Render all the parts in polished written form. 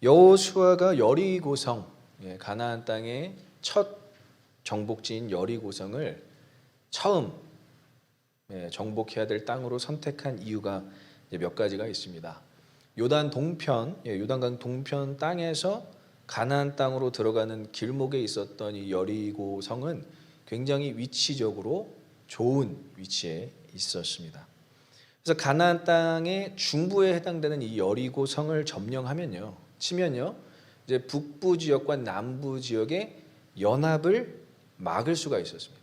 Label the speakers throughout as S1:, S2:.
S1: 여호수아가 여리고성, 가나안 땅의 첫 정복지인 여리고성을 처음 정복해야 될 땅으로 선택한 이유가 몇 가지가 있습니다. 요단강 동편 땅에서 가나안 땅으로 들어가는 길목에 있었던 이 여리고성은 굉장히 위치적으로 좋은 위치에 있었습니다. 그래서 가나안 땅의 중부에 해당되는 이 여리고성을 치면요, 이제 북부 지역과 남부 지역의 연합을 막을 수가 있었습니다.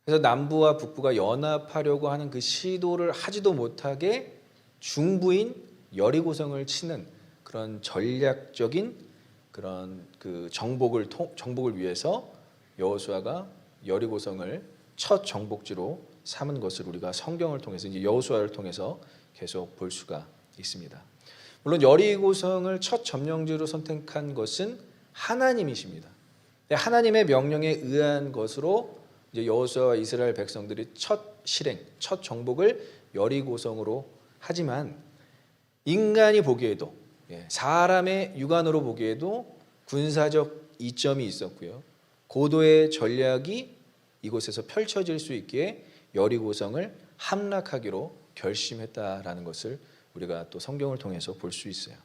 S1: 그래서 남부와 북부가 연합하려고 하는 그 시도를 하지도 못하게 중부인 여리고성을 치는 그런 전략적인 그런 그 정복을 위해서 여호수아가 여리고성을 첫 정복지로 삼은 것을 우리가 성경을 통해서 이제 여호수아를 통해서 계속 볼 수가 있습니다. 물론 여리고성을 첫 점령지로 선택한 것은 하나님이십니다. 하나님의 명령에 의한 것으로 이제 여호수아와 이스라엘 백성들이 첫 정복을 여리고성으로 하지만 인간이 보기에도 사람의 육안으로 보기에도 군사적 이점이 있었고요. 고도의 전략이 이곳에서 펼쳐질 수 있기에 여리고성을 함락하기로 결심했다라는 것을 우리가 또 성경을 통해서 볼 수 있어요.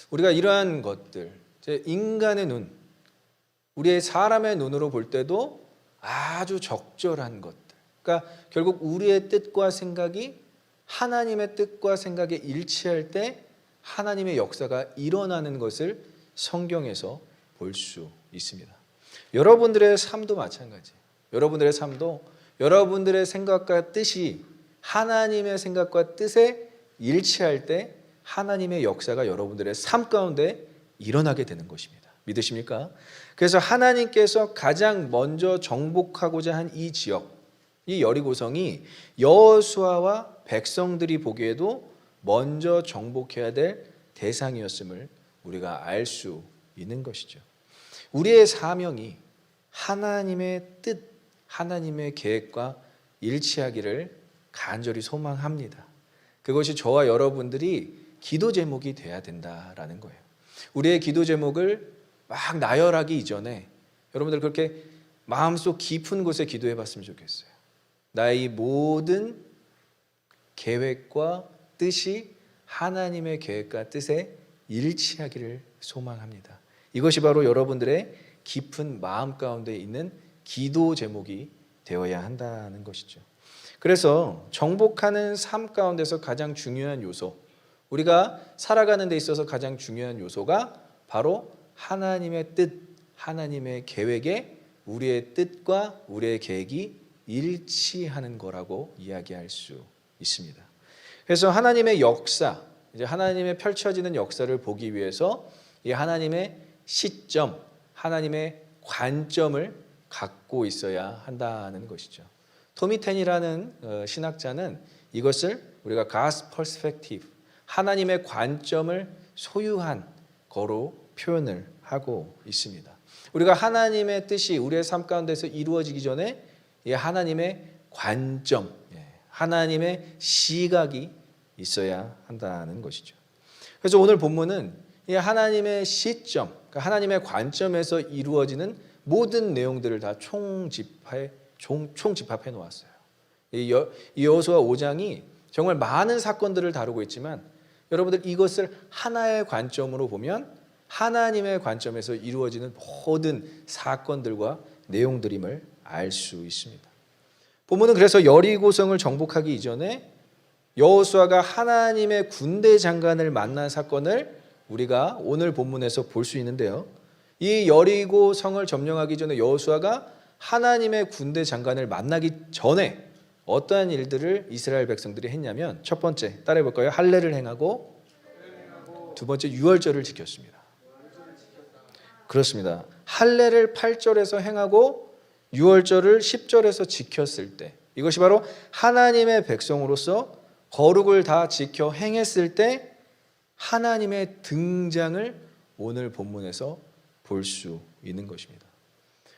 S1: 우리가 이러한 것들, 인간의 눈, 우리의 사람의 눈으로 볼 때도 아주 적절한 것들, 그러니까 결국 우리의 뜻과 생각이 하나님의 뜻과 생각에 일치할 때 하나님의 역사가 일어나는 것을 성경에서 볼 수 있습니다. 여러분들의 삶도 마찬가지예요. 여러분들의 삶도 여러분들의 생각과 뜻이 하나님의 생각과 뜻에 일치할 때 하나님의 역사가 여러분들의 삶 가운데 일어나게 되는 것입니다. 믿으십니까? 그래서 하나님께서 가장 먼저 정복하고자 한 이 지역, 이 여리고성이 여호수아와 백성들이 보기에도 먼저 정복해야 될 대상이었음을 우리가 알 수 있는 것이죠. 우리의 사명이 하나님의 뜻, 하나님의 계획과 일치하기를 간절히 소망합니다. 그것이 저와 여러분들이 기도 제목이 돼야 된다라는 거예요. 우리의 기도 제목을 막 나열하기 이전에 여러분들 그렇게 마음속 깊은 곳에 기도해 봤으면 좋겠어요. 나의 모든 계획과 뜻이 하나님의 계획과 뜻에 일치하기를 소망합니다. 이것이 바로 여러분들의 깊은 마음 가운데 있는 기도 제목이 되어야 한다는 것이죠. 그래서 정복하는 삶 가운데서 가장 중요한 요소, 우리가 살아가는 데 있어서 가장 중요한 요소가 바로 하나님의 뜻, 하나님의 계획에 우리의 뜻과 우리의 계획이 일치하는 거라고 이야기할 수 있습니다. 그래서 하나님의 역사, 이제 하나님의 펼쳐지는 역사를 보기 위해서 이 하나님의 시점, 하나님의 관점을 갖고 있어야 한다는 것이죠. 토미 텐이라는 신학자는 이것을 우리가 God's perspective, 하나님의 관점을 소유한 거로 표현을 하고 있습니다. 우리가 하나님의 뜻이 우리의 삶 가운데서 이루어지기 전에 이 하나님의 관점, 하나님의 시각이 있어야 한다는 것이죠. 그래서 오늘 본문은 이 하나님의 시점, 그러니까 하나님의 관점에서 이루어지는 모든 내용들을 다 총집합해 놓았어요. 이 여호수아 5장이 정말 많은 사건들을 다루고 있지만 여러분들 이것을 하나의 관점으로 보면 하나님의 관점에서 이루어지는 모든 사건들과 내용들임을 알 수 있습니다. 본문은 그래서 여리고성을 정복하기 이전에 여호수아가 하나님의 군대 장관을 만난 사건을 우리가 오늘 본문에서 볼 수 있는데요. 이 여리고성을 점령하기 전에 여호수아가 하나님의 군대 장관을 만나기 전에 어떠한 일들을 이스라엘 백성들이 했냐면 첫 번째 따라해 볼까요? 할례를 행하고 두 번째 유월절을 지켰습니다. 그렇습니다. 할례를 8절에서 행하고 유월절을 10절에서 지켰을 때 이것이 바로 하나님의 백성으로서 거룩을 다 지켜 행했을 때 하나님의 등장을 오늘 본문에서 볼 수 있는 것입니다.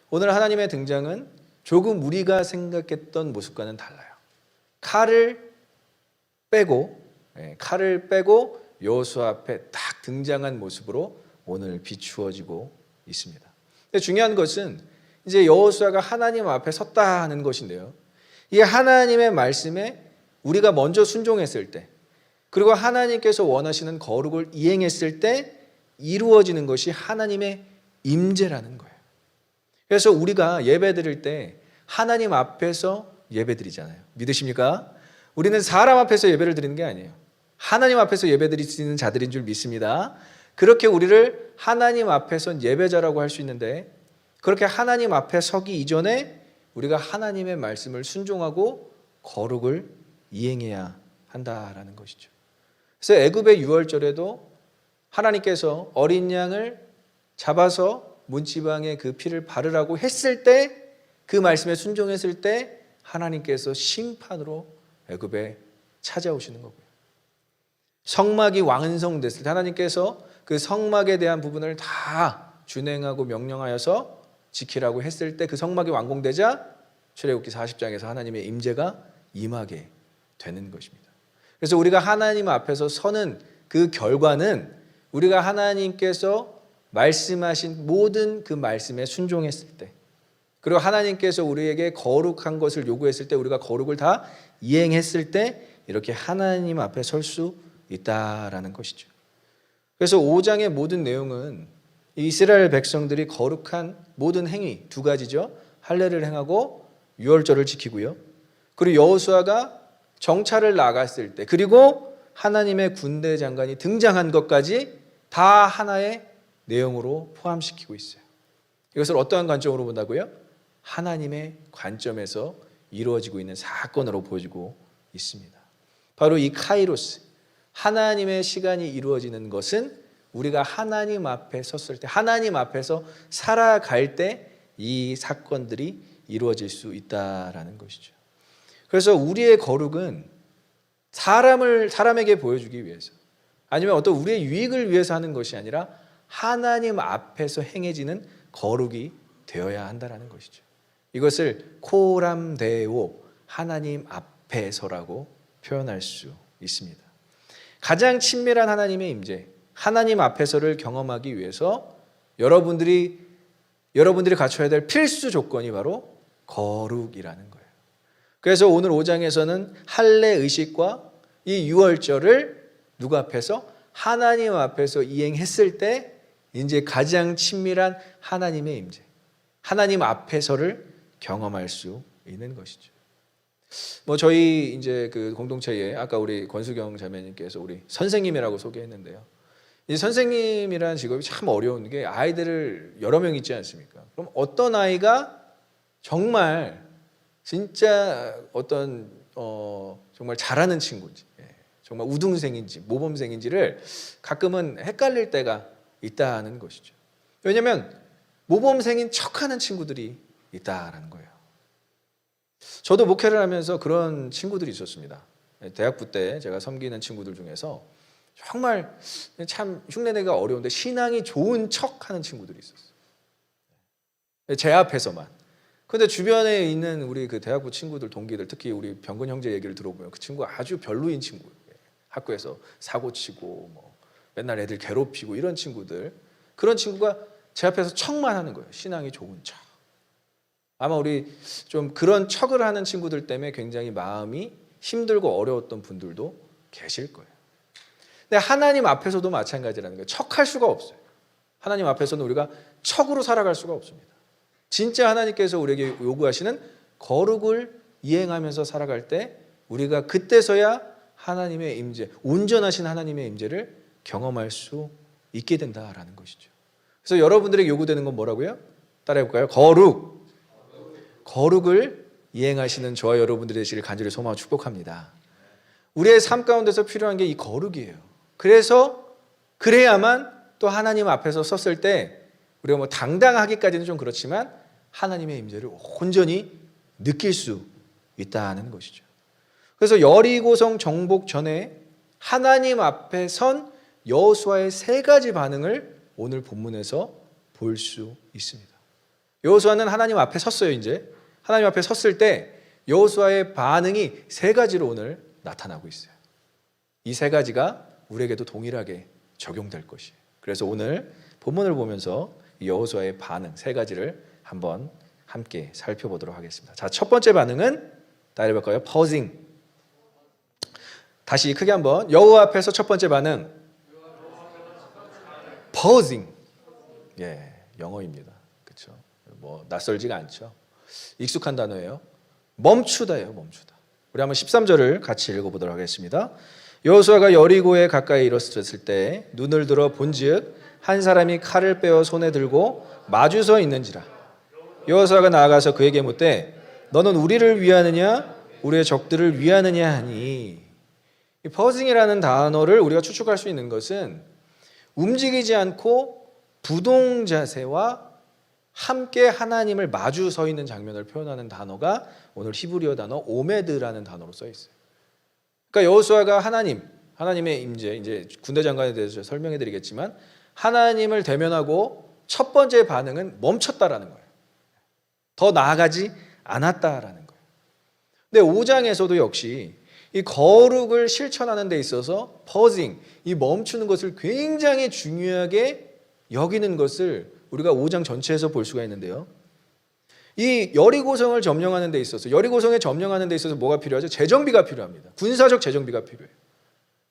S1: 오늘 하나님의 등장은 조금 우리가 생각했던 모습과는 달라요. 칼을 빼고 여호수아 앞에 딱 등장한 모습으로 오늘 비추어지고 있습니다. 근데 중요한 것은 이제 여호수아가 하나님 앞에 섰다 하는 것인데요. 이게 하나님의 말씀에 우리가 먼저 순종했을 때, 그리고 하나님께서 원하시는 거룩을 이행했을 때 이루어지는 것이 하나님의 임재라는 거예요. 그래서 우리가 예배드릴 때 하나님 앞에서 예배드리잖아요. 믿으십니까? 우리는 사람 앞에서 예배를 드리는 게 아니에요. 하나님 앞에서 예배드리는 자들인 줄 믿습니다. 그렇게 우리를 하나님 앞에서 예배자라고 할 수 있는데, 그렇게 하나님 앞에 서기 이전에 우리가 하나님의 말씀을 순종하고 거룩을 이행해야 한다라는 것이죠. 그래서 애굽의 유월절에도 하나님께서 어린 양을 잡아서 문지방에 그 피를 바르라고 했을 때, 그 말씀에 순종했을 때 하나님께서 심판으로 애굽에 찾아오시는 거고요. 성막이 완성됐을 때 하나님께서 그 성막에 대한 부분을 다 준행하고 명령하여서 지키라고 했을 때 그 성막이 완공되자 출애굽기 40장에서 하나님의 임재가 임하게 되는 것입니다. 그래서 우리가 하나님 앞에서 서는 그 결과는 우리가 하나님께서 말씀하신 모든 그 말씀에 순종했을 때, 그리고 하나님께서 우리에게 거룩한 것을 요구했을 때 우리가 거룩을 다 이행했을 때 이렇게 하나님 앞에 설 수 있다라는 것이죠. 그래서 5장의 모든 내용은 이스라엘 백성들이 거룩한 모든 행위 두 가지죠. 할례를 행하고 유월절을 지키고요. 그리고 여호수아가 정찰을 나갔을 때, 그리고 하나님의 군대 장관이 등장한 것까지 다 하나의 내용으로 포함시키고 있어요. 이것을 어떠한 관점으로 본다고요? 하나님의 관점에서 이루어지고 있는 사건으로 보여지고 있습니다. 바로 이 카이로스, 하나님의 시간이 이루어지는 것은 우리가 하나님 앞에 섰을 때, 하나님 앞에서 살아갈 때 이 사건들이 이루어질 수 있다라는 것이죠. 그래서 우리의 거룩은 사람에게 보여주기 위해서, 아니면 어떤 우리의 유익을 위해서 하는 것이 아니라 하나님 앞에서 행해지는 거룩이 되어야 한다는 것이죠. 이것을 코람데오, 하나님 앞에서라고 표현할 수 있습니다. 가장 친밀한 하나님의 임재, 하나님 앞에서를 경험하기 위해서 여러분들이 갖춰야 될 필수 조건이 바로 거룩이라는 거예요. 그래서 오늘 5장에서는 할례 의식과 이 유월절을 누구 앞에서? 하나님 앞에서 이행했을 때 이제 가장 친밀한 하나님의 임재, 하나님 앞에서를 경험할 수 있는 것이죠. 저희 이제 그 공동체에 아까 우리 권수경 자매님께서 우리 선생님이라고 소개했는데요. 이 선생님이라는 직업이 참 어려운 게 아이들을 여러 명 있지 않습니까? 그럼 어떤 아이가 정말 진짜 어떤 정말 잘하는 친구인지, 정말 우등생인지 모범생인지를 가끔은 헷갈릴 때가 있다는 것이죠. 왜냐하면 모범생인 척하는 친구들이 있다라는 거예요. 저도 목회를 하면서 그런 친구들이 있었습니다. 대학부 때 제가 섬기는 친구들 중에서 정말 참 흉내내기가 어려운데 신앙이 좋은 척하는 친구들이 있었어요. 제 앞에서만. 근데 주변에 있는 우리 그 대학부 친구들, 동기들, 특히 우리 병근 형제 얘기를 들어보면 그 친구가 아주 별로인 친구예요. 학교에서 사고 치고 맨날 애들 괴롭히고 이런 친구들, 그런 친구가 제 앞에서 척만 하는 거예요. 신앙이 좋은 척. 아마 우리 좀 그런 척을 하는 친구들 때문에 굉장히 마음이 힘들고 어려웠던 분들도 계실 거예요. 근데 하나님 앞에서도 마찬가지라는 거예요. 척할 수가 없어요. 하나님 앞에서는 우리가 척으로 살아갈 수가 없습니다. 진짜 하나님께서 우리에게 요구하시는 거룩을 이행하면서 살아갈 때 우리가 그때서야 하나님의 임재, 온전하신 하나님의 임재를 경험할 수 있게 된다라는 것이죠. 그래서 여러분들에게 요구되는 건 뭐라고요? 따라해볼까요? 거룩을 이행하시는 저와 여러분들이 되시길 간절히 소망하고 축복합니다. 우리의 삶 가운데서 필요한 게 이 거룩이에요. 그래야만 또 하나님 앞에서 섰을 때 우리가 당당하기까지는 좀 그렇지만 하나님의 임재를 온전히 느낄 수 있다는 것이죠. 그래서 여리고성 정복 전에 하나님 앞에 선 여호수아의 세 가지 반응을 오늘 본문에서 볼 수 있습니다. 여호수아는 하나님 앞에 섰어요. 이제 하나님 앞에 섰을 때 여호수아의 반응이 세 가지로 오늘 나타나고 있어요. 이 세 가지가 우리에게도 동일하게 적용될 것이에요. 그래서 오늘 본문을 보면서 여호수아의 반응 세 가지를 한번 함께 살펴보도록 하겠습니다. 자, 첫 번째 반응은 다 읽어볼까요? pausing. 다시 크게 한번 여호와 앞에서 첫 번째 반응 pausing. 예, 영어입니다. 그렇죠? 뭐 낯설지가 않죠. 익숙한 단어예요. 멈추다예요, 멈추다. 우리 한번 13절을 같이 읽어보도록 하겠습니다. 여호수아가 여리고에 가까이 이르렀을 때 눈을 들어 본즉 한 사람이 칼을 빼어 손에 들고 마주서 있는지라. 여호수아가 나아가서 그에게 묻되 너는 우리를 위하느냐 우리의 적들을 위하느냐 하니. 이 퍼징이라는 단어를 우리가 추측할 수 있는 것은 움직이지 않고 부동 자세와 함께 하나님을 마주 서 있는 장면을 표현하는 단어가 오늘 히브리어 단어 오메드라는 단어로 써 있어요. 그러니까 여호수아가 하나님의 임재, 이제 군대 장관에 대해서 설명해 드리겠지만 하나님을 대면하고 첫 번째 반응은 멈췄다라는 거예요. 더 나아가지 않았다라는 거예요. 근데 5장에서도 역시 이 거룩을 실천하는 데 있어서 퍼징, 이 멈추는 것을 굉장히 중요하게 여기는 것을 우리가 5장 전체에서 볼 수가 있는데요. 이 여리고성을 점령하는 데 있어서 여리고성에 점령하는 데 있어서 뭐가 필요하죠? 재정비가 필요합니다. 군사적 재정비가 필요해요.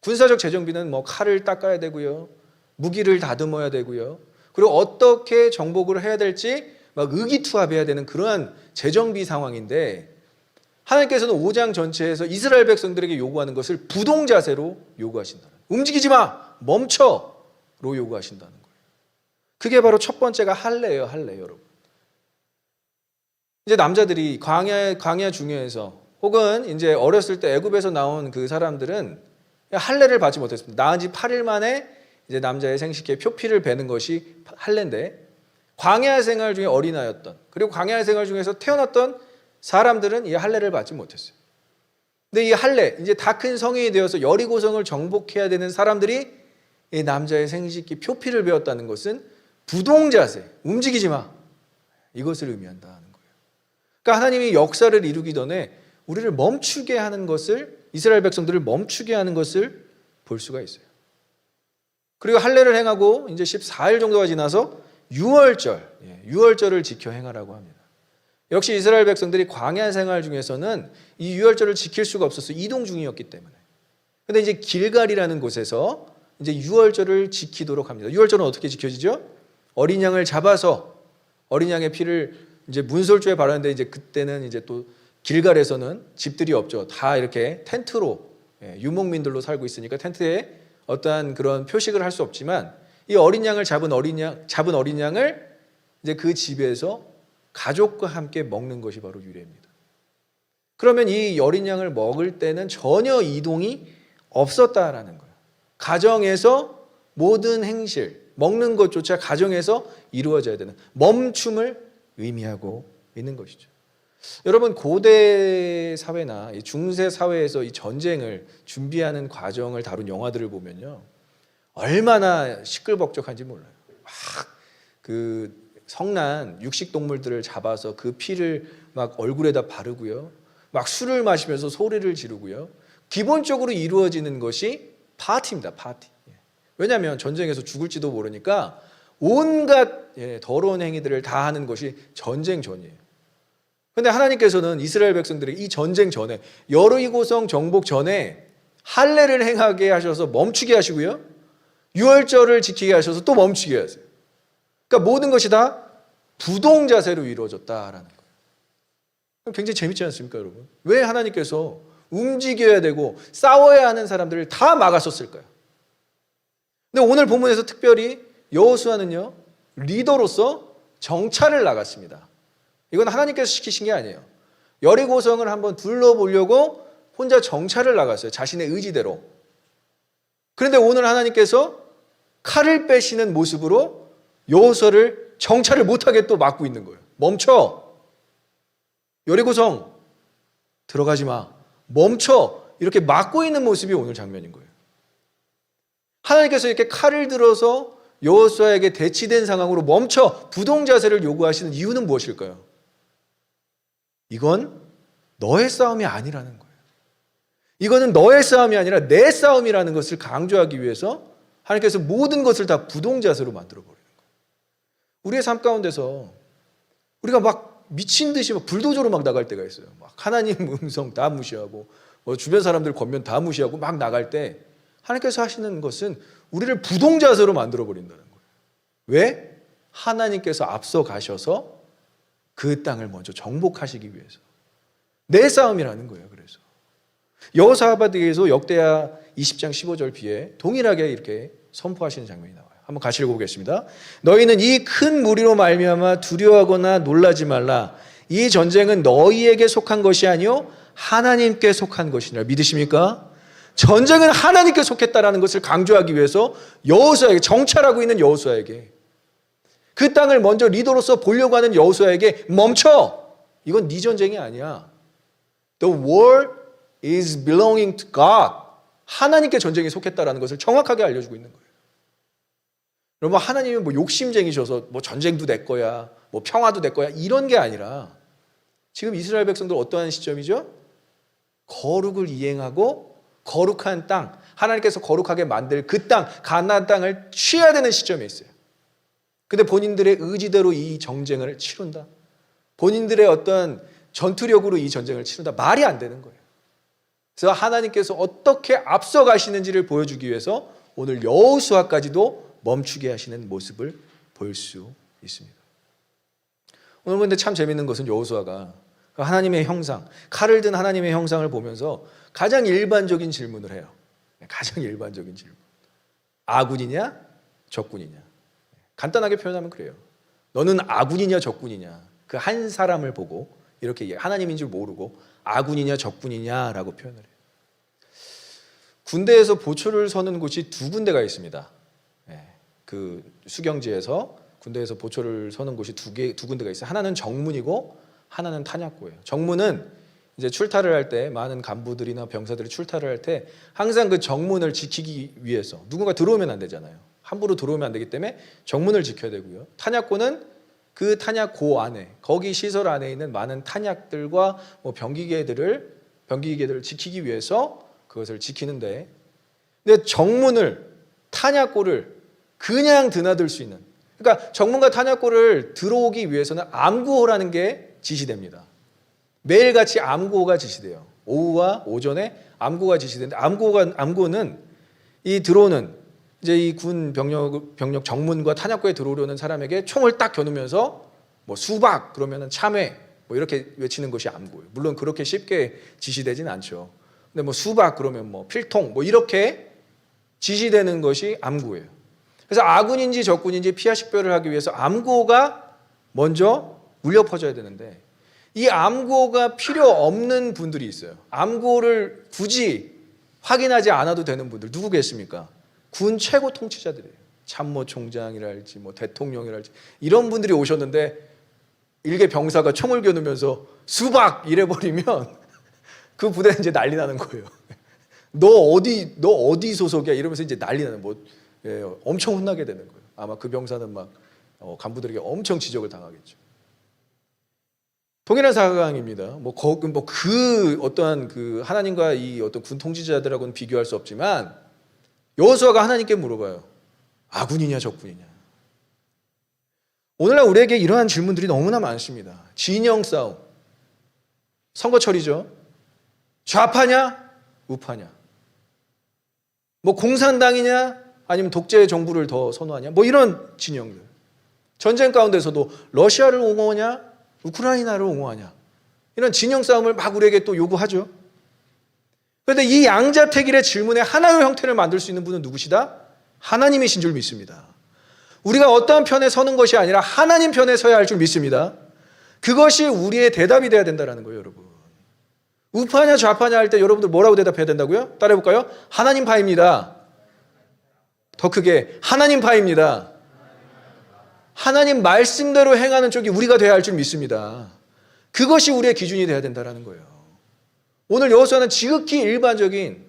S1: 군사적 재정비는 뭐 칼을 닦아야 되고요. 무기를 다듬어야 되고요. 그리고 어떻게 정복을 해야 될지 막 의기투합해야 되는 그러한 재정비 상황인데 하나님께서는 5장 전체에서 이스라엘 백성들에게 요구하는 것을 부동 자세로 요구하신다. 움직이지 마! 멈춰! 로 요구하신다는 거예요. 그게 바로 첫 번째가 할례예요, 할례 여러분. 이제 남자들이 광야 중에서 혹은 이제 어렸을 때 애굽에서 나온 그 사람들은 할례를 받지 못했습니다. 낳은 지 8일 만에 이제 남자의 생식기에 표피를 베는 것이 할례인데 광야 생활 중에 어린아이였던 그리고 광야 생활 중에서 태어났던 사람들은 이 할례를 받지 못했어요. 근데 이 할례 이제 다 큰 성인이 되어서 여리고성을 정복해야 되는 사람들이 이 남자의 생식기 표피를 베었다는 것은 부동 자세, 움직이지 마. 이것을 의미한다는 거예요. 그러니까 하나님이 역사를 이루기 전에 우리를 멈추게 하는 것을 이스라엘 백성들을 멈추게 하는 것을 볼 수가 있어요. 그리고 할례를 행하고 이제 14일 정도가 지나서 유월절을 지켜 행하라고 합니다. 역시 이스라엘 백성들이 광야 생활 중에서는 이 유월절을 지킬 수가 없었어요. 이동 중이었기 때문에. 근데 이제 길갈이라는 곳에서 이제 유월절을 지키도록 합니다. 유월절은 어떻게 지켜지죠? 어린 양을 잡아서 어린 양의 피를 이제 문설주에 바르는데 이제 그때는 이제 또 길갈에서는 집들이 없죠. 다 이렇게 텐트로 유목민들로 살고 있으니까 텐트에 어떠한 그런 표식을 할 수 없지만 이 어린 양을 잡은 어린 양을 이제 그 집에서 가족과 함께 먹는 것이 바로 유래입니다. 그러면 이 어린 양을 먹을 때는 전혀 이동이 없었다라는 거예요. 가정에서 모든 행실, 먹는 것조차 가정에서 이루어져야 되는 멈춤을 의미하고 있는 것이죠. 여러분 고대 사회나 중세 사회에서 이 전쟁을 준비하는 과정을 다룬 영화들을 보면요, 얼마나 시끌벅적한지 몰라요. 막 그 성난 육식 동물들을 잡아서 그 피를 막 얼굴에다 바르고요, 막 술을 마시면서 소리를 지르고요. 기본적으로 이루어지는 것이 파티입니다. 파티. 왜냐하면 전쟁에서 죽을지도 모르니까 온갖 더러운 행위들을 다 하는 것이 전쟁 전이에요. 그런데 하나님께서는 이스라엘 백성들이 이 전쟁 전에 여리고성 정복 전에 할례를 행하게 하셔서 멈추게 하시고요, 유월절을 지키게 하셔서 또 멈추게 하세요. 그러니까 모든 것이 다 부동 자세로 이루어졌다라는 거예요. 굉장히 재밌지 않습니까, 여러분? 왜 하나님께서 움직여야 되고 싸워야 하는 사람들을 다 막았었을까요? 근데 오늘 본문에서 특별히 여호수아는요, 리더로서 정찰을 나갔습니다. 이건 하나님께서 시키신 게 아니에요. 여리고성을 한번 둘러보려고 혼자 정찰을 나갔어요. 자신의 의지대로. 그런데 오늘 하나님께서 칼을 빼시는 모습으로 여호수아를 정찰을 못하게 또 막고 있는 거예요. 멈춰! 여리고성 들어가지 마. 멈춰! 이렇게 막고 있는 모습이 오늘 장면인 거예요. 하나님께서 이렇게 칼을 들어서 여호수아에게 대치된 상황으로 멈춰! 부동 자세를 요구하시는 이유는 무엇일까요? 이건 너의 싸움이 아니라는 거예요. 이거는 너의 싸움이 아니라 내 싸움이라는 것을 강조하기 위해서 하나님께서 모든 것을 다 부동자세로 만들어버리는 거예요. 우리의 삶 가운데서 우리가 막 미친 듯이 막 불도저로 막 나갈 때가 있어요. 막 하나님 음성 다 무시하고 주변 사람들 권면 다 무시하고 막 나갈 때 하나님께서 하시는 것은 우리를 부동자세로 만들어버린다는 거예요. 왜? 하나님께서 앞서 가셔서 그 땅을 먼저 정복하시기 위해서. 내 싸움이라는 거예요. 그래서 여호사밧에게서 역대하 20장 15절 비에 동일하게 이렇게 선포하시는 장면이 나와요. 한번 같이 읽어보겠습니다. 너희는 이 큰 무리로 말미암아 두려워하거나 놀라지 말라. 이 전쟁은 너희에게 속한 것이 아니요 하나님께 속한 것이니라. 믿으십니까? 전쟁은 하나님께 속했다라는 것을 강조하기 위해서 여호수아에게, 정찰하고 있는 여호수아에게, 그 땅을 먼저 리더로서 보려고 하는 여호수아에게 멈춰. 이건 네 전쟁이 아니야. The war is belonging to God. 하나님께 전쟁이 속했다라는 것을 정확하게 알려주고 있는 거예요. 여러분, 하나님은 뭐 욕심쟁이셔서 뭐 전쟁도 내 거야, 뭐 평화도 내 거야, 이런 게 아니라 지금 이스라엘 백성들 어떠한 시점이죠? 거룩을 이행하고 거룩한 땅, 하나님께서 거룩하게 만들 그 땅, 가나안 땅을 취해야 되는 시점에 있어요. 근데 본인들의 의지대로 이 전쟁을 치른다. 본인들의 어떤 전투력으로 이 전쟁을 치른다. 말이 안 되는 거예요. 그래서 하나님께서 어떻게 앞서 가시는지를 보여주기 위해서 오늘 여호수아까지도 멈추게 하시는 모습을 볼 수 있습니다. 오늘 근데 참 재밌는 것은 여호수아가 하나님의 형상, 칼을 든 하나님의 형상을 보면서 가장 일반적인 질문을 해요. 가장 일반적인 질문. 아군이냐? 적군이냐? 간단하게 표현하면 그래요. 너는 아군이냐 적군이냐? 그 한 사람을 보고 이렇게 하나님인 줄 모르고 아군이냐 적군이냐라고 표현을 해요. 군대에서 보초를 서는 곳이 두 군데가 있습니다. 그 수경지에서 군대에서 보초를 서는 곳이 두 군데가 있어요. 하나는 정문이고 하나는 탄약고예요. 정문은 이제 출타를 할 때 많은 간부들이나 병사들이 출타를 할 때 항상 그 정문을 지키기 위해서 누군가 들어오면 안 되잖아요. 함부로 들어오면 안 되기 때문에 정문을 지켜야 되고요. 탄약고는 그 탄약고 안에, 거기 시설 안에 있는 많은 탄약들과 뭐 병기계들을 지키기 위해서 그것을 지키는데, 근데 정문을, 탄약고를 그냥 드나들 수 있는, 그러니까 정문과 탄약고를 들어오기 위해서는 암구호라는 게 지시됩니다. 매일같이 암구호가 지시돼요. 오후와 오전에 암구호가 지시되는데, 암구호는 이 들어오는 이제 이 군 병력 정문과 탄약고에 들어오려는 사람에게 총을 딱 겨누면서 뭐 수박 그러면은 참외 뭐 이렇게 외치는 것이 암구예요. 물론 그렇게 쉽게 지시되진 않죠. 근데 뭐 수박 그러면 뭐 필통 뭐 이렇게 지시되는 것이 암구예요. 그래서 아군인지 적군인지 피하식별을 하기 위해서 암구가 먼저 울려 퍼져야 되는데, 이 암구가 필요 없는 분들이 있어요. 암구를 굳이 확인하지 않아도 되는 분들 누구 계십니까? 군 최고 통치자들이에요. 참모총장이랄지 뭐 대통령이랄지 이런 분들이 오셨는데 일개 병사가 총을 겨누면서 수박 이래버리면 그 부대는 이제 난리 나는 거예요. 너 어디 소속이야 이러면서 이제 난리 나는, 엄청 혼나게 되는 거예요. 아마 그 병사는 막 간부들에게 엄청 지적을 당하겠죠. 동일한 상황입니다. 그 어떠한 그 하나님과 이 어떤 군 통치자들하고는 비교할 수 없지만, 여호수아가 하나님께 물어봐요. 아군이냐 적군이냐? 오늘날 우리에게 이러한 질문들이 너무나 많습니다. 진영 싸움, 선거철이죠. 좌파냐 우파냐? 뭐 공산당이냐 아니면 독재 정부를 더 선호하냐? 뭐 이런 진영들. 전쟁 가운데서도 러시아를 옹호하냐 우크라이나를 옹호하냐? 이런 진영 싸움을 막 우리에게 또 요구하죠. 그런데 이 양자택일의 질문에 하나의 형태를 만들 수 있는 분은 누구시다? 하나님이신 줄 믿습니다. 우리가 어떠한 편에 서는 것이 아니라 하나님 편에 서야 할 줄 믿습니다. 그것이 우리의 대답이 돼야 된다는 거예요, 여러분. 우파냐 좌파냐 할 때 여러분들 뭐라고 대답해야 된다고요? 따라해볼까요? 하나님 파입니다. 더 크게 하나님 파입니다. 하나님 말씀대로 행하는 쪽이 우리가 돼야 할 줄 믿습니다. 그것이 우리의 기준이 돼야 된다는 거예요. 오늘 여호수아는 지극히 일반적인,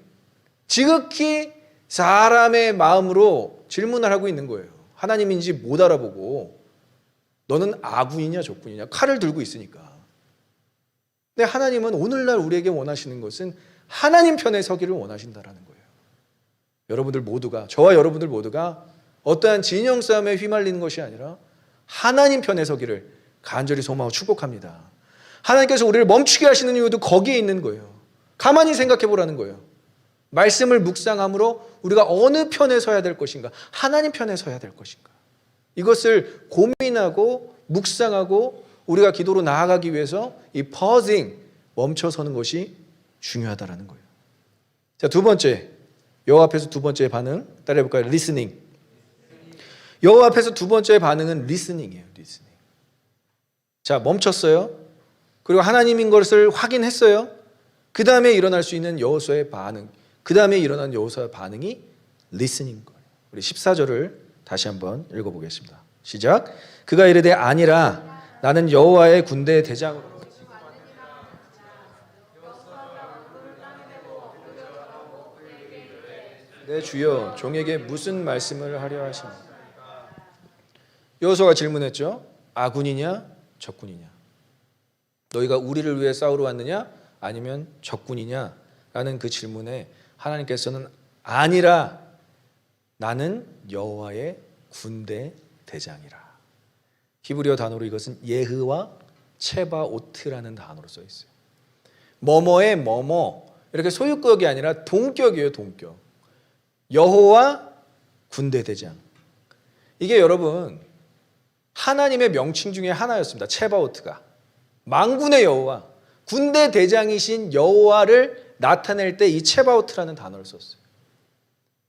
S1: 지극히 사람의 마음으로 질문을 하고 있는 거예요. 하나님인지 못 알아보고 너는 아군이냐 적군이냐, 칼을 들고 있으니까. 근데 하나님은 오늘날 우리에게 원하시는 것은 하나님 편에 서기를 원하신다라는 거예요. 여러분들 모두가, 저와 여러분들 모두가 어떠한 진영 싸움에 휘말리는 것이 아니라 하나님 편에 서기를 간절히 소망하고 축복합니다. 하나님께서 우리를 멈추게 하시는 이유도 거기에 있는 거예요. 가만히 생각해 보라는 거예요. 말씀을 묵상함으로 우리가 어느 편에 서야 될 것인가, 하나님 편에 서야 될 것인가, 이것을 고민하고 묵상하고 우리가 기도로 나아가기 위해서 이 pausing, 멈춰서는 것이 중요하다라는 거예요. 자, 두 번째, 여호와 앞에서 두 번째 반응 따라해 볼까요? listening. 여호와 앞에서 두 번째 반응은 listening이에요. listening. 자, 멈췄어요. 그리고 하나님인 것을 확인했어요. 그 다음에 일어날 수 있는 여호수아의 반응, 그 다음에 일어난 여호수아의 반응이 listening 거예요. 우리 14절을 다시 한번 읽어보겠습니다. 시작. 그가 이르되 아니라 나는 여호와의 군대 대장으로. 내 주여 종에게 무슨 말씀을 하려 하시나. 여호수아가 질문했죠. 아군이냐 적군이냐. 너희가 우리를 위해 싸우러 왔느냐 아니면 적군이냐 라는 그 질문에 하나님께서는 아니라 나는 여호와의 군대 대장이라. 히브리어 단어로 이것은 예흐와 체바오트라는 단어로 써 있어요. 뭐뭐의 뭐뭐, 이렇게 소유격이 아니라 동격이에요. 동격. 여호와 군대 대장. 이게 여러분 하나님의 명칭 중에 하나였습니다. 체바오트가 만군의 여호와, 군대 대장이신 여호와를 나타낼 때 이 체바오트라는 단어를 썼어요.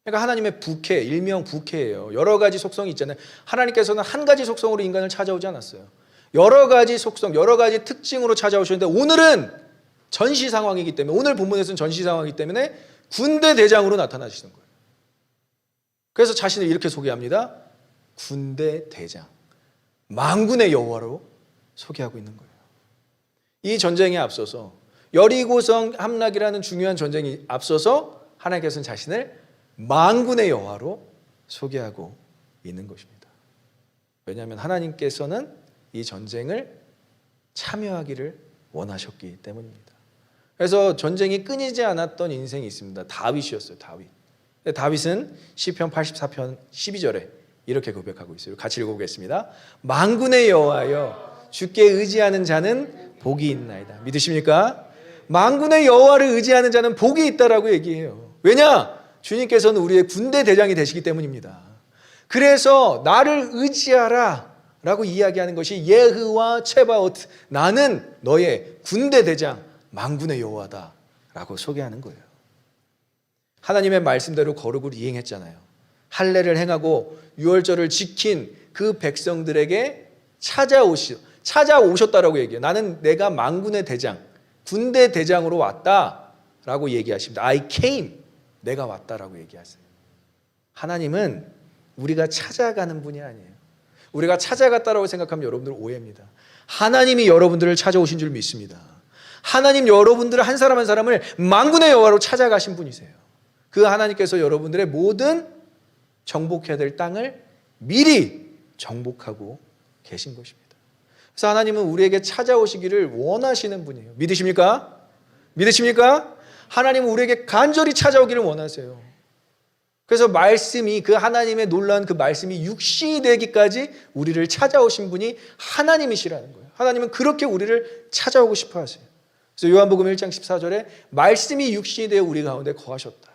S1: 그러니까 하나님의 부캐, 일명 부캐예요. 여러 가지 속성이 있잖아요. 하나님께서는 한 가지 속성으로 인간을 찾아오지 않았어요. 여러 가지 속성, 여러 가지 특징으로 찾아오셨는데 오늘은 전시 상황이기 때문에, 오늘 본문에서는 전시 상황이기 때문에 군대 대장으로 나타나시는 거예요. 그래서 자신을 이렇게 소개합니다. 군대 대장, 만군의 여호와로 소개하고 있는 거예요. 이 전쟁에 앞서서, 여리고성 함락이라는 중요한 전쟁이 앞서서 하나님께서는 자신을 만군의 여호와로 소개하고 있는 것입니다. 왜냐하면 하나님께서는 이 전쟁을 참여하기를 원하셨기 때문입니다. 그래서 전쟁이 끊이지 않았던 인생이 있습니다. 다윗이었어요. 다윗은 시편 84편 12절에 이렇게 고백하고 있어요. 같이 읽어보겠습니다. 만군의 여호와여 주께 의지하는 자는 복이 있나이다. 믿으십니까? 만군의 여호와를 의지하는 자는 복이 있다라고 얘기해요. 왜냐? 주님께서는 우리의 군대 대장이 되시기 때문입니다. 그래서 나를 의지하라 라고 이야기하는 것이 예흐와 체바오트, 나는 너의 군대 대장 만군의 여호와다 라고 소개하는 거예요. 하나님의 말씀대로 거룩을 이행했잖아요. 할례를 행하고 유월절을 지킨 그 백성들에게 찾아오셨다라고 얘기해요. 나는 내가 만군의 대장, 군대 대장으로 왔다라고 얘기하십니다. I came, 내가 왔다라고 얘기하세요. 하나님은 우리가 찾아가는 분이 아니에요. 우리가 찾아갔다라고 생각하면 여러분들 오해입니다. 하나님이 여러분들을 찾아오신 줄 믿습니다. 하나님 여러분들 한 사람 한 사람을 만군의 여호와로 찾아가신 분이세요. 그 하나님께서 여러분들의 모든 정복해야 될 땅을 미리 정복하고 계신 것입니다. 그래서 하나님은 우리에게 찾아오시기를 원하시는 분이에요. 믿으십니까? 믿으십니까? 하나님은 우리에게 간절히 찾아오기를 원하세요. 그래서 말씀이, 그 하나님의 놀라운 그 말씀이 육신이 되기까지 우리를 찾아오신 분이 하나님이시라는 거예요. 하나님은 그렇게 우리를 찾아오고 싶어 하세요. 그래서 요한복음 1장 14절에 말씀이 육신이 되어 우리 가운데 거하셨다.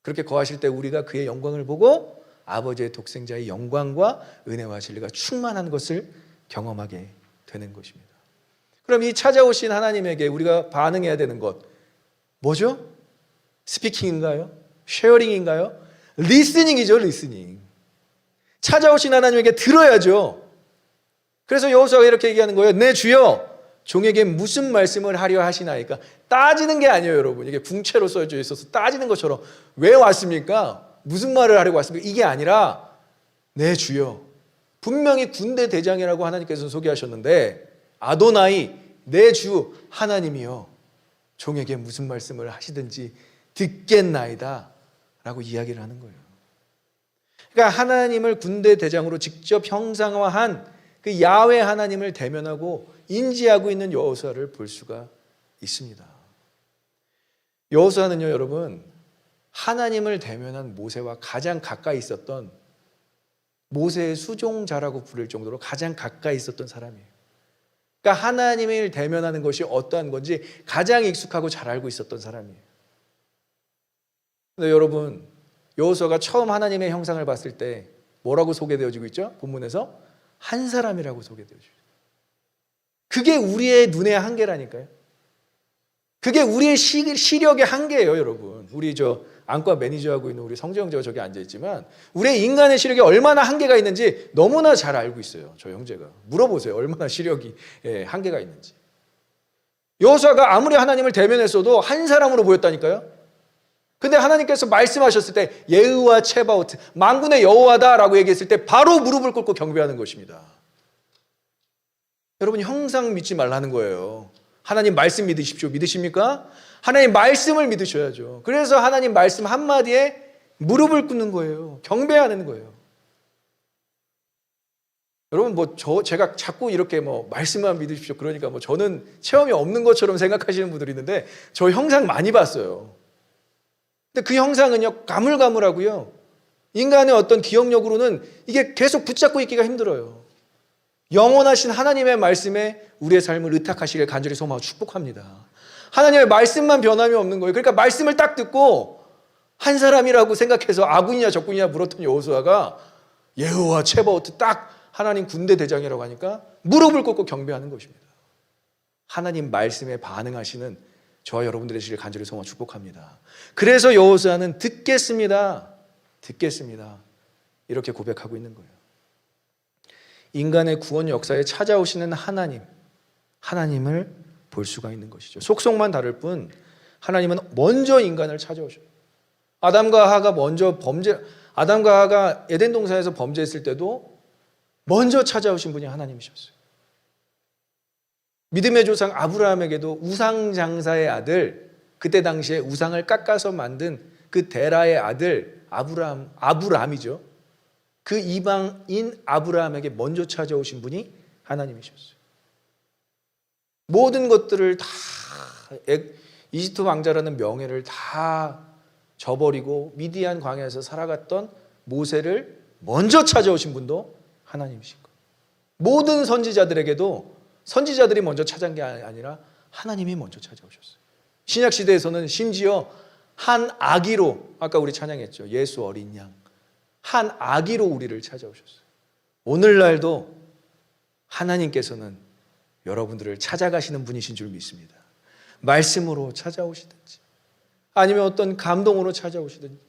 S1: 그렇게 거하실 때 우리가 그의 영광을 보고 아버지의 독생자의 영광과 은혜와 진리가 충만한 것을 경험하게 되는 것입니다. 그럼 이 찾아오신 하나님에게 우리가 반응해야 되는 것 뭐죠? 스피킹인가요? 쉐어링인가요? 리스닝이죠. 리스닝. 찾아오신 하나님에게 들어야죠. 그래서 여호수아가 이렇게 얘기하는 거예요. 내 주여 종에게 무슨 말씀을 하려 하시나이까. 따지는 게 아니에요, 여러분. 이게 궁체로 써져 있어서 따지는 것처럼 왜 왔습니까? 무슨 말을 하려고 왔습니까? 이게 아니라 내 주여, 분명히 군대 대장이라고 하나님께서 소개하셨는데 아도나이, 내 주 하나님이여 종에게 무슨 말씀을 하시든지 듣겠나이다 라고 이야기를 하는 거예요. 그러니까 하나님을 군대 대장으로 직접 형상화한 그 야훼 하나님을 대면하고 인지하고 있는 여호수아를 볼 수가 있습니다. 여호수아는요, 여러분, 하나님을 대면한 모세와 가장 가까이 있었던, 모세의 수종자라고 부를 정도로 가장 가까이 있었던 사람이에요. 그러니까 하나님을 대면하는 것이 어떠한 건지 가장 익숙하고 잘 알고 있었던 사람이에요. 근데 여러분, 여호수아가 처음 하나님의 형상을 봤을 때 뭐라고 소개되어지고 있죠? 본문에서 한 사람이라고 소개되어지죠. 그게 우리의 눈의 한계라니까요. 그게 우리의 시력의 한계예요, 여러분. 우리 안과 매니저하고 있는 우리 성재 형제가 저기 앉아있지만 우리의 인간의 시력이 얼마나 한계가 있는지 너무나 잘 알고 있어요. 저 형제가. 물어보세요. 얼마나 시력이 한계가 있는지. 여호수아가 아무리 하나님을 대면했어도 한 사람으로 보였다니까요. 근데 하나님께서 말씀하셨을 때 예후와 체바오트, 만군의 여호와다라고 얘기했을 때 바로 무릎을 꿇고 경배하는 것입니다. 여러분, 형상 믿지 말라는 거예요. 하나님 말씀 믿으십시오. 믿으십니까? 하나님 말씀을 믿으셔야죠. 그래서 하나님 말씀 한마디에 무릎을 꿇는 거예요. 경배하는 거예요. 여러분, 제가 자꾸 이렇게 말씀만 믿으십시오. 그러니까 저는 체험이 없는 것처럼 생각하시는 분들이 있는데 저 형상 많이 봤어요. 근데 그 형상은요, 가물가물하고요. 인간의 어떤 기억력으로는 이게 계속 붙잡고 있기가 힘들어요. 영원하신 하나님의 말씀에 우리의 삶을 의탁하시길 간절히 소망하고 축복합니다. 하나님의 말씀만 변함이 없는 거예요. 그러니까 말씀을 딱 듣고 한 사람이라고 생각해서 아군이냐 적군이냐 물었던 여호수아가 예후와 체바오트 딱 하나님 군대 대장이라고 하니까 무릎을 꿇고 경배하는 것입니다. 하나님 말씀에 반응하시는 저와 여러분들의 시를 간절히 소망하고 축복합니다. 그래서 여호수아는 듣겠습니다. 이렇게 고백하고 있는 거예요. 인간의 구원 역사에 찾아오시는 하나님을 볼 수가 있는 것이죠. 속성만 다를 뿐 하나님은 먼저 인간을 찾아오셔요. 아담과 하가 에덴 동산에서 범죄했을 때도 먼저 찾아오신 분이 하나님이셨어요. 믿음의 조상 아브라함에게도 우상 장사의 아들, 그때 당시에 우상을 깎아서 만든 그 데라의 아들 아브람이죠. 그 이방인 아브라함에게 먼저 찾아오신 분이 하나님이셨어요. 모든 것들을 다 이집트 왕자라는 명예를 다 저버리고 미디안 광야에서 살아갔던 모세를 먼저 찾아오신 분도 하나님이신 거예요. 모든 선지자들에게도 선지자들이 먼저 찾아온 게 아니라 하나님이 먼저 찾아오셨어요. 신약 시대에서는 심지어 한 아기로, 아까 우리 찬양했죠. 예수 어린 양. 한 아기로 우리를 찾아오셨어요. 오늘날도 하나님께서는 여러분들을 찾아가시는 분이신 줄 믿습니다. 말씀으로 찾아오시든지 아니면 어떤 감동으로 찾아오시든지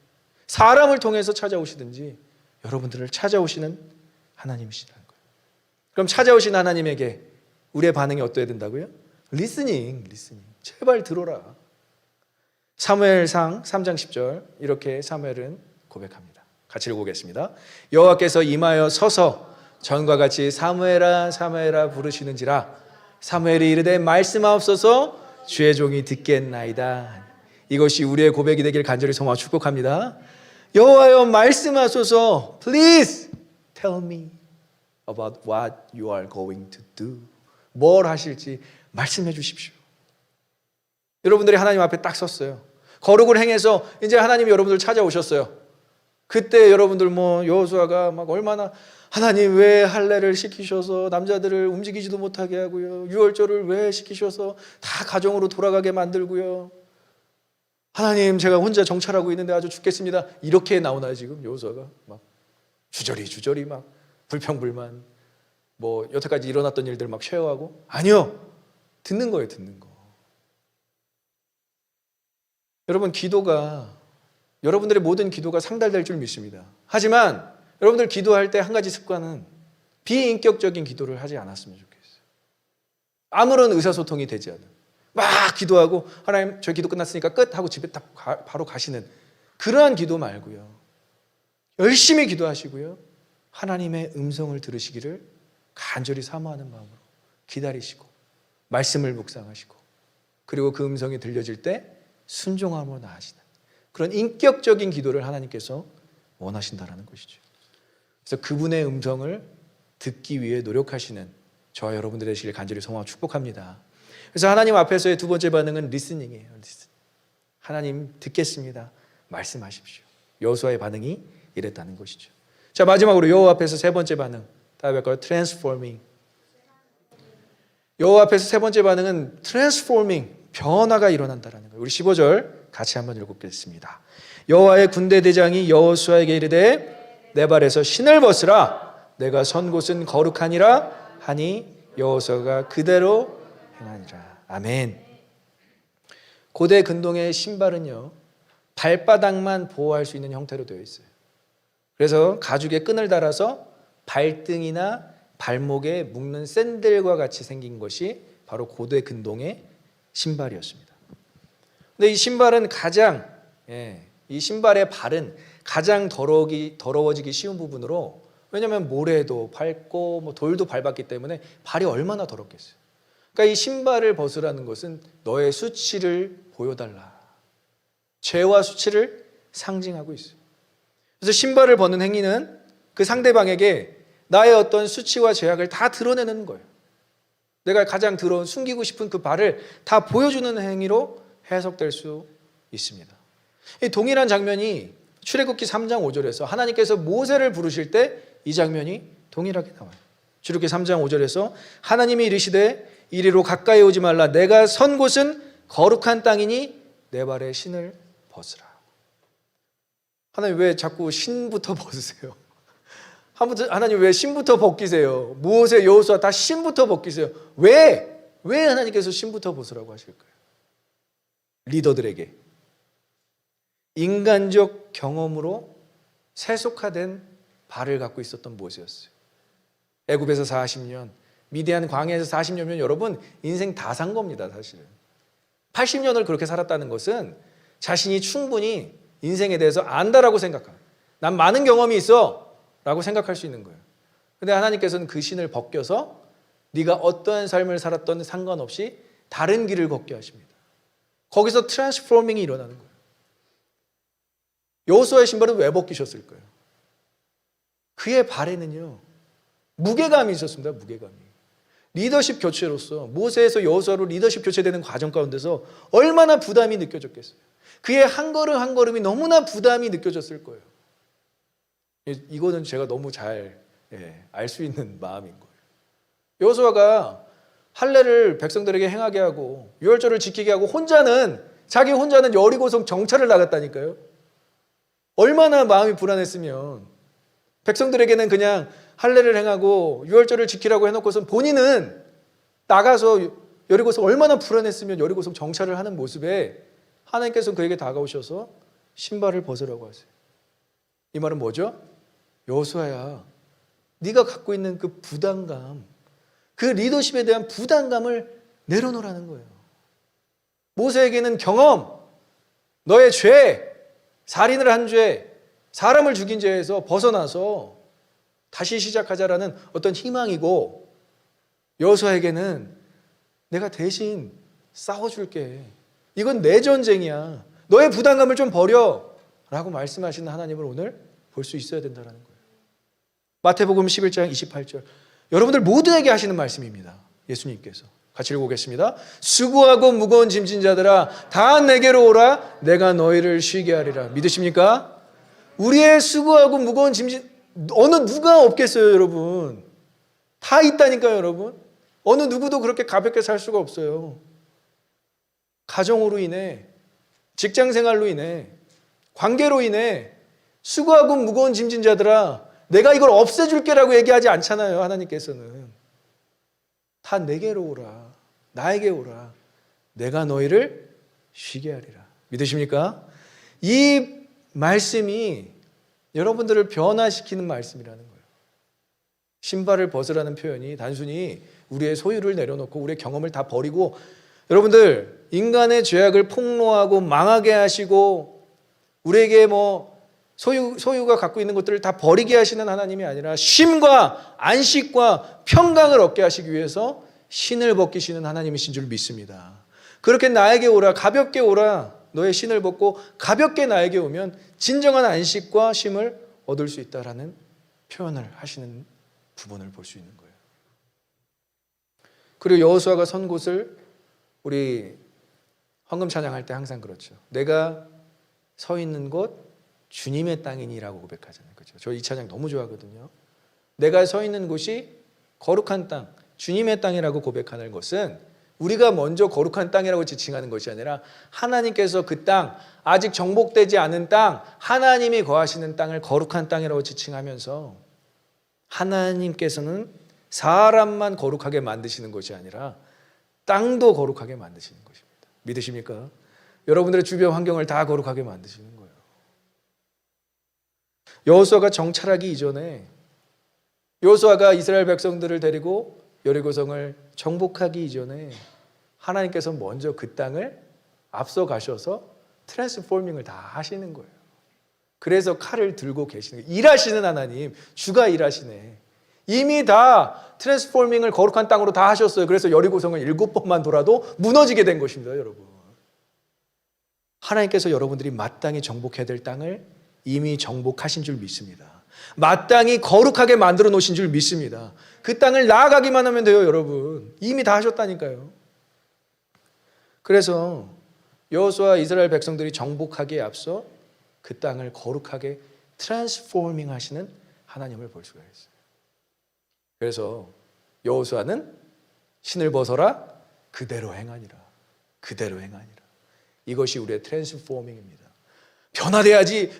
S1: 사람을 통해서 찾아오시든지 여러분들을 찾아오시는 하나님이시라는 거예요. 그럼 찾아오신 하나님에게 우리의 반응이 어떠해야 된다고요? 리스닝. 제발 들어라. 사무엘상 3장 10절 이렇게 사무엘은 고백합니다. 같이 읽어보겠습니다. 여호와께서 임하여 서서 전과 같이 사무엘아 사무엘아 부르시는지라 사무엘이 이르되 말씀하옵소서 주의 종이 듣겠나이다. 이것이 우리의 고백이 되길 간절히 소망하고 축복합니다. 여호와여 말씀하소서. Please tell me about what you are going to do. 뭘 하실지 말씀해 주십시오. 여러분들이 하나님 앞에 딱 섰어요. 거룩을 행해서 이제 하나님이 여러분들 찾아오셨어요. 그때 여러분들 여호수아가 막 얼마나 하나님 왜 할례를 시키셔서 남자들을 움직이지도 못하게 하고요. 유월절을 왜 시키셔서 다 가정으로 돌아가게 만들고요. 하나님 제가 혼자 정찰하고 있는데 아주 죽겠습니다. 이렇게 나오나요 지금 여호수아가? 막 주저리 막 불평불만 여태까지 일어났던 일들 막 쉐어하고? 아니요. 듣는 거예요. 듣는 거. 여러분 여러분들의 모든 기도가 상달될 줄 믿습니다. 하지만 여러분들 기도할 때 한 가지 습관은 비인격적인 기도를 하지 않았으면 좋겠어요. 아무런 의사소통이 되지 않은 막 기도하고 하나님 저 기도 끝났으니까 끝 하고 집에 딱 바로 가시는 그러한 기도 말고요. 열심히 기도하시고요. 하나님의 음성을 들으시기를 간절히 사모하는 마음으로 기다리시고 말씀을 묵상하시고 그리고 그 음성이 들려질 때 순종함으로 나아지는 그런 인격적인 기도를 하나님께서 원하신다라는 것이죠. 그래서 그분의 음성을 듣기 위해 노력하시는 저와 여러분들의 되시길 간절히 소망하고 축복합니다. 그래서 하나님 앞에서의 두 번째 반응은 리스닝이에요. 리스닝. 하나님 듣겠습니다. 말씀하십시오. 여호수아의 반응이 이랬다는 것이죠. 자, 마지막으로 여호와 앞에서 세 번째 반응. 다 할까요? transforming. 여호와 앞에서 세 번째 반응은 transforming, 변화가 일어난다라는 거예요. 우리 15절 같이 한번 읽어보겠습니다. 여호와의 군대 대장이 여호수아에게 이르되 내 발에서 신을 벗으라. 내가 선 곳은 거룩하니라 하니 여호수아가 그대로 행하니라. 아멘. 고대 근동의 신발은요, 발바닥만 보호할 수 있는 형태로 되어 있어요. 그래서 가죽에 끈을 달아서 발등이나 발목에 묶는 샌들과 같이 생긴 것이 바로 고대 근동의 신발이었습니다. 근데 이 신발은 이 신발의 발은 가장 더러워지기 쉬운 부분으로, 왜냐하면 모래도 밟고 돌도 밟았기 때문에 발이 얼마나 더럽겠어요. 그러니까 이 신발을 벗으라는 것은 너의 수치를 보여달라. 죄와 수치를 상징하고 있어요. 그래서 신발을 벗는 행위는 그 상대방에게 나의 어떤 수치와 죄악을 다 드러내는 거예요. 내가 가장 숨기고 싶은 그 발을 다 보여주는 행위로 해석될 수 있습니다. 이 동일한 장면이 출애굽기 3장 5절에서 하나님께서 모세를 부르실 때 이 장면이 동일하게 나와요. 출애굽기 3장 5절에서 하나님이 이르시되 이리로 가까이 오지 말라. 내가 선 곳은 거룩한 땅이니 내 발에 신을 벗으라. 하나님 왜 자꾸 신부터 벗으세요? 하나님 왜 신부터 벗기세요? 모세, 여호수아 다 신부터 벗기세요. 왜 하나님께서 신부터 벗으라고 하실까요? 리더들에게 인간적 경험으로 세속화된 발을 갖고 있었던 모세였어요. 애굽에서 40년, 미디안 광야에서 40년이면 여러분 인생 다 산 겁니다. 사실은 80년을 그렇게 살았다는 것은 자신이 충분히 인생에 대해서 안다라고 생각합니다. 난 많은 경험이 있어 라고 생각할 수 있는 거예요. 근데 하나님께서는 그 신을 벗겨서 네가 어떠한 삶을 살았던 상관없이 다른 길을 걷게 하십니다. 거기서 트랜스포밍이 일어나는 거예요. 여호수아의 신발은 왜 벗기셨을까요? 그의 발에는요, 무게감이 있었습니다. 무게감이. 리더십 교체로서 모세에서 여호수아로 리더십 교체되는 과정 가운데서 얼마나 부담이 느껴졌겠어요. 그의 한 걸음 한 걸음이 너무나 부담이 느껴졌을 거예요. 이거는 제가 너무 잘 알 수 있는 마음인 거예요. 여호수아가 할례를 백성들에게 행하게 하고 유월절을 지키게 하고 자기 혼자는 여리고성 정찰을 나갔다니까요. 얼마나 마음이 불안했으면 백성들에게는 그냥 할례를 행하고 유월절을 지키라고 해놓고선 본인은 나가서 여리고성 얼마나 불안했으면 여리고성 정찰을 하는 모습에 하나님께서는 그에게 다가오셔서 신발을 벗으라고 하세요. 이 말은 뭐죠? 여호수아야, 네가 갖고 있는 그 부담감, 그 리더십에 대한 부담감을 내려놓으라는 거예요. 모세에게는 경험, 너의 죄, 살인을 한 죄, 사람을 죽인 죄에서 벗어나서 다시 시작하자라는 어떤 희망이고, 여호수아에게는 내가 대신 싸워줄게. 이건 내 전쟁이야. 너의 부담감을 좀 버려 라고 말씀하시는 하나님을 오늘 볼 수 있어야 된다는 거예요. 마태복음 11장 28절, 여러분들 모두에게 하시는 말씀입니다. 예수님께서 같이 읽어보겠습니다. 수고하고 무거운 짐진 자들아 다 내게로 오라. 내가 너희를 쉬게 하리라. 믿으십니까? 우리의 수고하고 무거운 짐진, 어느 누가 없겠어요, 여러분? 다 있다니까요, 여러분. 어느 누구도 그렇게 가볍게 살 수가 없어요. 가정으로 인해, 직장 생활로 인해, 관계로 인해 수고하고 무거운 짐진 자들아 내가 이걸 없애줄게라고 얘기하지 않잖아요. 하나님께서는 다 내게로 오라. 나에게 오라. 내가 너희를 쉬게 하리라. 믿으십니까? 이 말씀이 여러분들을 변화시키는 말씀이라는 거예요. 신발을 벗으라는 표현이 단순히 우리의 소유를 내려놓고 우리의 경험을 다 버리고, 여러분들 인간의 죄악을 폭로하고 망하게 하시고 우리에게 소유가 갖고 있는 것들을 다 버리게 하시는 하나님이 아니라 쉼과 안식과 평강을 얻게 하시기 위해서 신을 벗기시는 하나님이신 줄 믿습니다. 그렇게 나에게 오라, 가볍게 오라. 너의 신을 벗고 가볍게 나에게 오면 진정한 안식과 쉼을 얻을 수 있다라는 표현을 하시는 부분을 볼 수 있는 거예요. 그리고 여호수아가 선 곳을 우리 헌금 찬양할 때 항상 그렇죠. 내가 서 있는 곳 주님의 땅이니라고 고백하잖아요. 그렇죠? 저 이 찬양 너무 좋아하거든요. 내가 서 있는 곳이 거룩한 땅, 주님의 땅이라고 고백하는 것은 우리가 먼저 거룩한 땅이라고 지칭하는 것이 아니라 하나님께서 그 땅, 아직 정복되지 않은 땅, 하나님이 거하시는 땅을 거룩한 땅이라고 지칭하면서 하나님께서는 사람만 거룩하게 만드시는 것이 아니라 땅도 거룩하게 만드시는 것입니다. 믿으십니까? 여러분들의 주변 환경을 다 거룩하게 만드시는 거예요. 여호수아가 정찰하기 이전에, 여호수아가 이스라엘 백성들을 데리고 여리고성을 정복하기 이전에 하나님께서 먼저 그 땅을 앞서 가셔서 트랜스포밍을 다 하시는 거예요. 그래서 칼을 들고 계시는 거예요. 일하시는 하나님, 주가 일하시네. 이미 다 트랜스포밍을 거룩한 땅으로 다 하셨어요. 그래서 여리고성을 7번만 돌아도 무너지게 된 것입니다, 여러분. 하나님께서 여러분들이 마땅히 정복해야 될 땅을 이미 정복하신 줄 믿습니다. 마땅히 거룩하게 만들어 놓으신 줄 믿습니다. 그 땅을 나아가기만 하면 돼요, 여러분. 이미 다 하셨다니까요. 그래서 여호수아 이스라엘 백성들이 정복하기에 앞서 그 땅을 거룩하게 트랜스포밍 하시는 하나님을 볼 수가 있어요. 그래서 여호수아는 신을 벗어라 그대로 행하니라. 그대로 행하니라. 이것이 우리의 트랜스포밍입니다. 변화돼야지.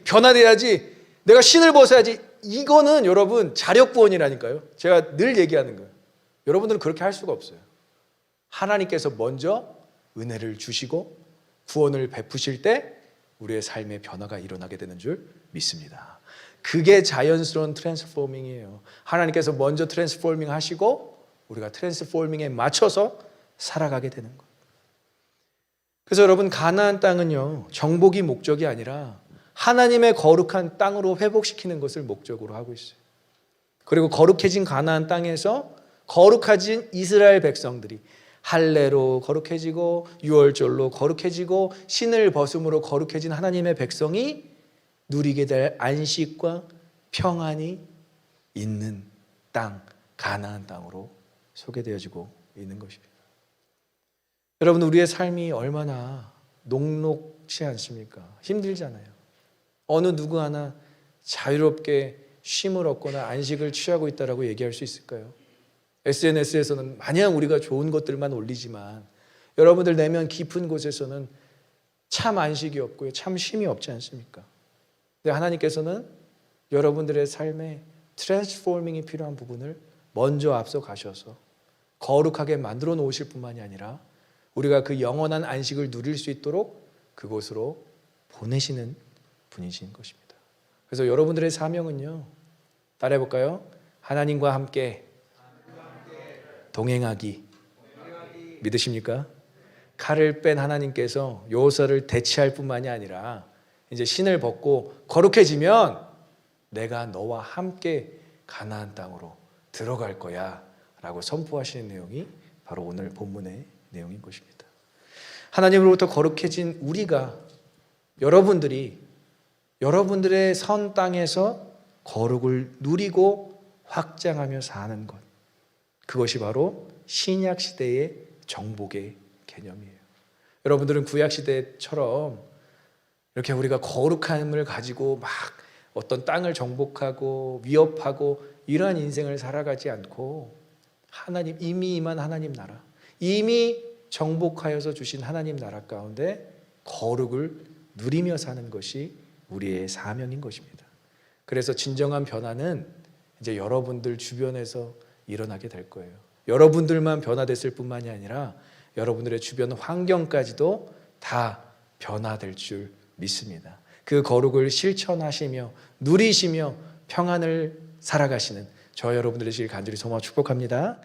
S1: 내가 신을 벗어야지. 이거는 여러분 자력 구원이라니까요. 제가 늘 얘기하는 거예요. 여러분들은 그렇게 할 수가 없어요. 하나님께서 먼저 은혜를 주시고 구원을 베푸실 때 우리의 삶의 변화가 일어나게 되는 줄 믿습니다. 그게 자연스러운 트랜스포밍이에요. 하나님께서 먼저 트랜스포밍 하시고 우리가 트랜스포밍에 맞춰서 살아가게 되는 거예요. 그래서 여러분, 가나안 땅은요, 정복이 목적이 아니라 하나님의 거룩한 땅으로 회복시키는 것을 목적으로 하고 있어요. 그리고 거룩해진 가나안 땅에서 거룩해진 이스라엘 백성들이 할례로 거룩해지고 유월절로 거룩해지고 신을 벗음으로 거룩해진 하나님의 백성이 누리게 될 안식과 평안이 있는 땅, 가나안 땅으로 소개되어지고 있는 것입니다. 여러분, 우리의 삶이 얼마나 녹록치 않습니까? 힘들잖아요. 어느 누구 하나 자유롭게 쉼을 얻거나 안식을 취하고 있다라고 얘기할 수 있을까요? SNS에서는 마냥 우리가 좋은 것들만 올리지만 여러분들 내면 깊은 곳에서는 참 안식이 없고요, 참 쉼이 없지 않습니까? 근데 하나님께서는 여러분들의 삶에 트랜스포밍이 필요한 부분을 먼저 앞서 가셔서 거룩하게 만들어 놓으실 뿐만이 아니라 우리가 그 영원한 안식을 누릴 수 있도록 그곳으로 보내시는 분이신 것입니다. 그래서 여러분들의 사명은요, 따라해볼까요? 하나님과 함께 동행하기. 믿으십니까? 칼을 뺀 하나님께서 여호수아를 대체할 뿐만이 아니라 이제 신을 벗고 거룩해지면 내가 너와 함께 가나안 땅으로 들어갈 거야 라고 선포하시는 내용이 바로 오늘 본문의 내용인 것입니다. 하나님으로부터 거룩해진 우리가, 여러분들이 여러분들의 선 땅에서 거룩을 누리고 확장하며 사는 것, 그것이 바로 신약 시대의 정복의 개념이에요. 여러분들은 구약 시대처럼 이렇게 우리가 거룩함을 가지고 막 어떤 땅을 정복하고 위협하고 이러한 인생을 살아가지 않고 하나님, 이미 임한 하나님 나라, 이미 정복하여서 주신 하나님 나라 가운데 거룩을 누리며 사는 것이 우리의 사명인 것입니다. 그래서 진정한 변화는 이제 여러분들 주변에서 일어나게 될 거예요. 여러분들만 변화됐을 뿐만이 아니라 여러분들의 주변 환경까지도 다 변화될 줄 믿습니다. 그 거룩을 실천하시며 누리시며 평안을 살아가시는 저 여러분들의 길 간절히 소망 축복합니다.